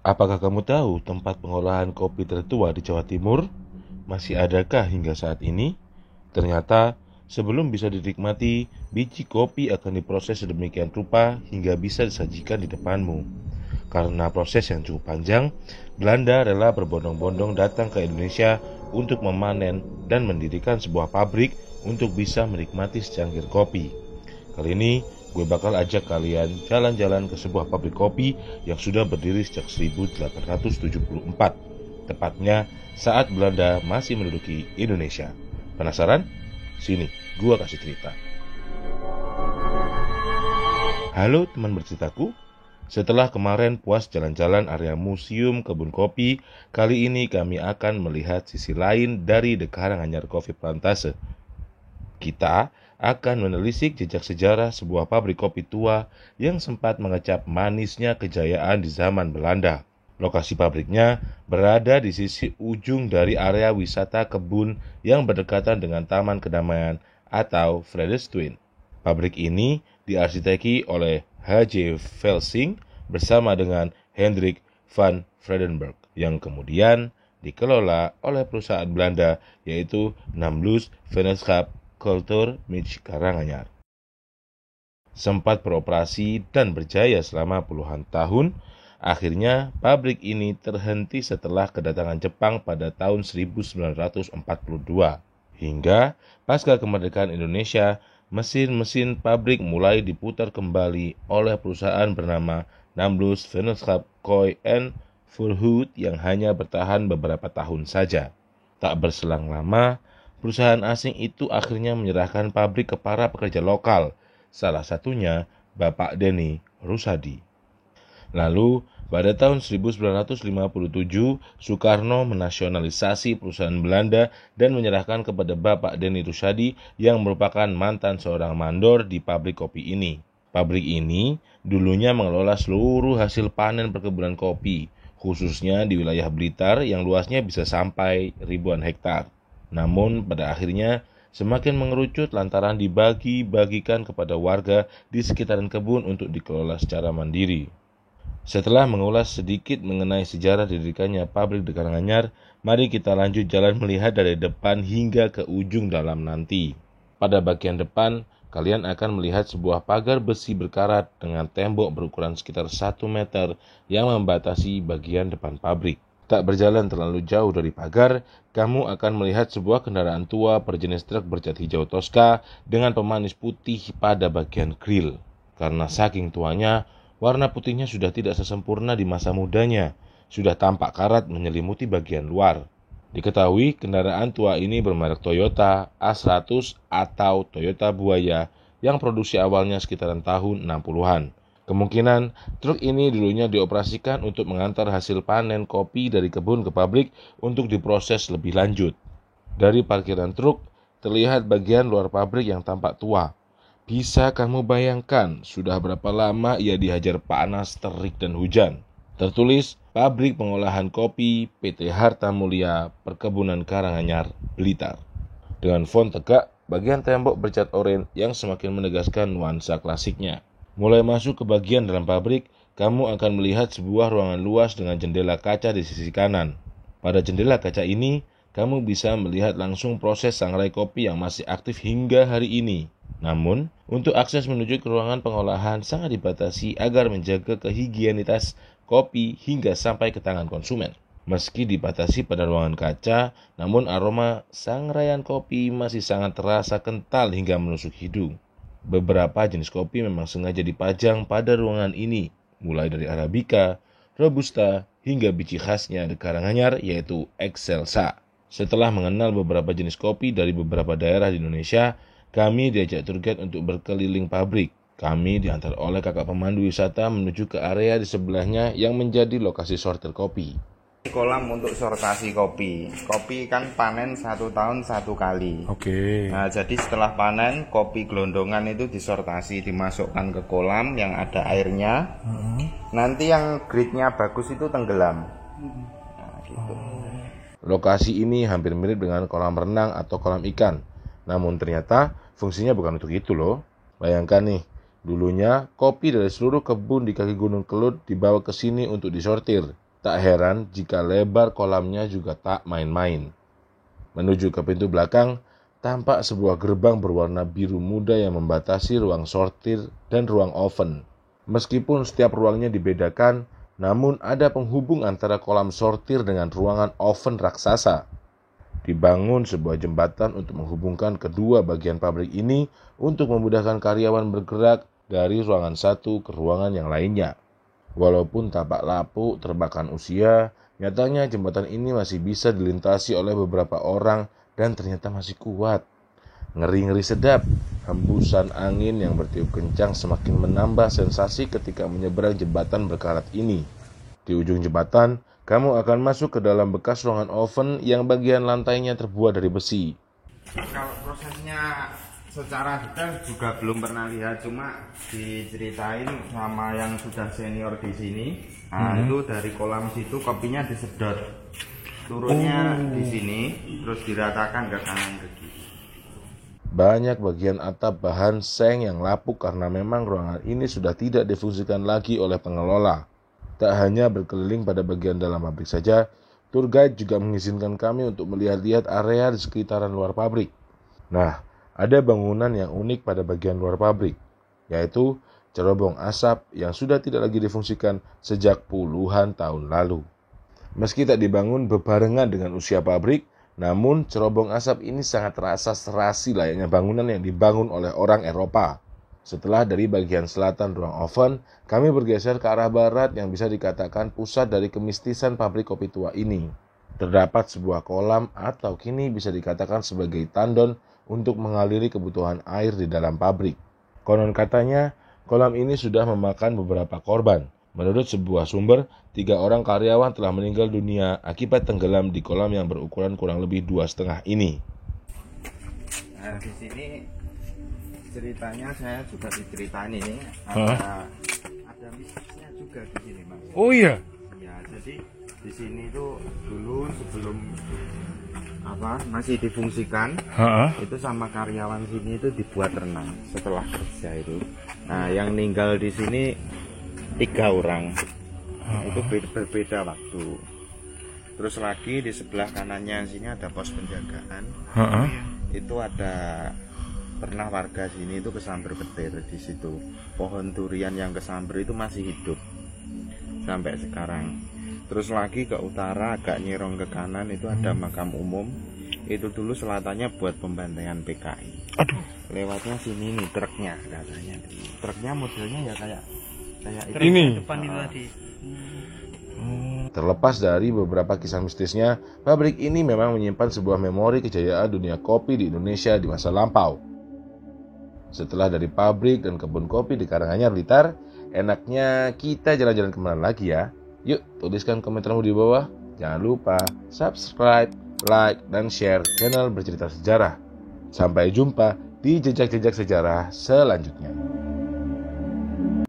Apakah kamu tahu tempat pengolahan kopi tertua di Jawa Timur? Masih adakah hingga saat ini? Ternyata, sebelum bisa dinikmati, biji kopi akan diproses sedemikian rupa hingga bisa disajikan di depanmu. Karena proses yang cukup panjang, Belanda rela berbondong-bondong datang ke Indonesia untuk memanen dan mendirikan sebuah pabrik untuk bisa menikmati secangkir kopi. Kali ini, gue bakal ajak kalian jalan-jalan ke sebuah pabrik kopi yang sudah berdiri sejak 1874. Tepatnya saat Belanda masih menduduki Indonesia. Penasaran? Sini, gue kasih cerita. Halo teman berceritaku. Setelah kemarin puas jalan-jalan area museum kebun kopi, kali ini kami akan melihat sisi lain dari The Karanganyar Coffee Plantation. Kita akan menelisik jejak sejarah sebuah pabrik kopi tua yang sempat mengecap manisnya kejayaan di zaman Belanda. Lokasi pabriknya berada di sisi ujung dari area wisata kebun yang berdekatan dengan Taman Kedamaian atau Vredestein. Pabrik ini diarsiteki oleh H.J. Velsing bersama dengan Hendrik van Vredenburg yang kemudian dikelola oleh perusahaan Belanda yaitu Namluus Vennootschap Kultur Mich Karanganyar. Sempat beroperasi dan berjaya selama puluhan tahun, akhirnya pabrik ini terhenti setelah kedatangan Jepang pada tahun 1942. Hingga pasca kemerdekaan Indonesia, mesin-mesin pabrik mulai diputar kembali oleh perusahaan bernama Namluus Vennootschap Kooi en Verhoed yang hanya bertahan beberapa tahun saja. Tak berselang lama, perusahaan asing itu akhirnya menyerahkan pabrik ke para pekerja lokal, salah satunya Bapak Denny Rusadi. Lalu, pada tahun 1957, Soekarno menasionalisasi perusahaan Belanda dan menyerahkan kepada Bapak Denny Rusadi yang merupakan mantan seorang mandor di pabrik kopi ini. Pabrik ini dulunya mengelola seluruh hasil panen perkebunan kopi, khususnya di wilayah Blitar yang luasnya bisa sampai ribuan hektar. Namun pada akhirnya semakin mengerucut lantaran dibagi-bagikan kepada warga di sekitaran kebun untuk dikelola secara mandiri. Setelah mengulas sedikit mengenai sejarah didirikannya pabrik di Karanganyar, mari kita lanjut jalan melihat dari depan hingga ke ujung dalam nanti. Pada bagian depan, kalian akan melihat sebuah pagar besi berkarat dengan tembok berukuran sekitar 1 meter yang membatasi bagian depan pabrik. Tak berjalan terlalu jauh dari pagar, kamu akan melihat sebuah kendaraan tua berjenis truk bercat hijau Tosca dengan pemanis putih pada bagian grill. Karena saking tuanya, warna putihnya sudah tidak sesempurna di masa mudanya, sudah tampak karat menyelimuti bagian luar. Diketahui kendaraan tua ini bermerek Toyota A100 atau Toyota Buaya yang produksi awalnya sekitaran tahun 60-an. Kemungkinan truk ini dulunya dioperasikan untuk mengantar hasil panen kopi dari kebun ke pabrik untuk diproses lebih lanjut. Dari parkiran truk, terlihat bagian luar pabrik yang tampak tua. Bisa kamu bayangkan sudah berapa lama ia dihajar panas, terik, dan hujan? Tertulis Pabrik Pengolahan Kopi PT Harta Mulia Perkebunan Karanganyar, Blitar. Dengan font tegak, bagian tembok bercat oranye yang semakin menegaskan nuansa klasiknya. Mulai masuk ke bagian dalam pabrik, kamu akan melihat sebuah ruangan luas dengan jendela kaca di sisi kanan. Pada jendela kaca ini, kamu bisa melihat langsung proses sangrai kopi yang masih aktif hingga hari ini. Namun, untuk akses menuju ke ruangan pengolahan sangat dibatasi agar menjaga kehigienitas kopi hingga sampai ke tangan konsumen. Meski dibatasi pada ruangan kaca, namun aroma sangraian kopi masih sangat terasa kental hingga menusuk hidung. Beberapa jenis kopi memang sengaja dipajang pada ruangan ini, mulai dari Arabica, Robusta, hingga biji khasnya di Karanganyar yaitu Excelsa. Setelah mengenal beberapa jenis kopi dari beberapa daerah di Indonesia, kami diajak tour guide untuk berkeliling pabrik. Kami diantar oleh kakak pemandu wisata menuju ke area di sebelahnya yang menjadi lokasi sortir kopi. Kolam untuk sortasi kopi. Kopi kan panen 1 tahun 1 kali. Nah, jadi setelah panen, kopi gelondongan itu disortasi, dimasukkan ke kolam yang ada airnya. Nanti yang grade-nya bagus itu tenggelam. Nah, gitu. Lokasi ini hampir mirip dengan kolam renang atau kolam ikan. Namun ternyata fungsinya bukan untuk itu loh. Bayangkan nih, dulunya kopi dari seluruh kebun di kaki Gunung Kelut dibawa ke sini untuk disortir. Tak heran jika lebar kolamnya juga tak main-main. Menuju ke pintu belakang, tampak sebuah gerbang berwarna biru muda yang membatasi ruang sortir dan ruang oven. Meskipun setiap ruangnya dibedakan, namun ada penghubung antara kolam sortir dengan ruangan oven raksasa. Dibangun sebuah jembatan untuk menghubungkan kedua bagian pabrik ini untuk memudahkan karyawan bergerak dari ruangan satu ke ruangan yang lainnya. Walaupun tampak lapuk termakan usia, nyatanya jembatan ini masih bisa dilintasi oleh beberapa orang dan ternyata masih kuat. Ngeri-ngeri sedap, hembusan angin yang bertiup kencang semakin menambah sensasi ketika menyeberang jembatan berkarat ini. Di ujung jembatan, kamu akan masuk ke dalam bekas ruangan oven yang bagian lantainya terbuat dari besi. Kalau prosesnya secara detail juga belum pernah lihat, cuma diceritain sama yang sudah senior di sini. Nah, itu dari kolam situ kopinya disedot, turunnya di sini, terus diratakan ke kanan ke kiri. Banyak bagian atap bahan seng yang lapuk karena memang ruangan ini sudah tidak difungsikan lagi oleh pengelola. Tak hanya berkeliling pada bagian dalam pabrik saja, tour guide juga mengizinkan kami untuk melihat-lihat area di sekitaran luar pabrik. Nah, ada bangunan yang unik pada bagian luar pabrik, yaitu cerobong asap yang sudah tidak lagi difungsikan sejak puluhan tahun lalu. Meski tak dibangun berbarengan dengan usia pabrik, namun cerobong asap ini sangat terasa serasi layaknya bangunan yang dibangun oleh orang Eropa. Setelah dari bagian selatan ruang oven, kami bergeser ke arah barat yang bisa dikatakan pusat dari kemistisan pabrik kopi tua ini. Terdapat sebuah kolam atau kini bisa dikatakan sebagai tandon untuk mengaliri kebutuhan air di dalam pabrik. Konon katanya, kolam ini sudah memakan beberapa korban. Menurut sebuah sumber, 3 orang karyawan telah meninggal dunia akibat tenggelam di kolam yang berukuran kurang lebih 2,5 ini. Nah, di sini ceritanya saya juga diceritain ini ada mistisnya juga di sini, Mas. Oh iya. Ya, jadi di sini itu dulu sebelum masih difungsikan, itu sama karyawan sini itu dibuat renang setelah kerja itu. Nah, yang meninggal di sini 3 orang, itu berbeda waktu. Terus lagi di sebelah kanannya sini ada pos penjagaan. Itu ada pernah warga sini itu kesamber petir di situ. Pohon durian yang kesamber itu masih hidup sampai sekarang. Terus lagi ke utara agak nyerong ke kanan itu ada makam umum. Itu dulu selatannya buat pembantaian PKI. Aduh. Lewatnya sini nih truknya katanya. Truknya modelnya ya kayak ini. Depan itu tadi. Terlepas dari beberapa kisah mistisnya, pabrik ini memang menyimpan sebuah memori kejayaan dunia kopi di Indonesia di masa lampau. Setelah dari pabrik dan kebun kopi di Karanganyar, Blitar, enaknya kita jalan-jalan kemana lagi ya? Yuk, tuliskan komentarmu di bawah. Jangan lupa subscribe, like, dan share channel Bercerita Sejarah. Sampai jumpa di jejak-jejak sejarah selanjutnya.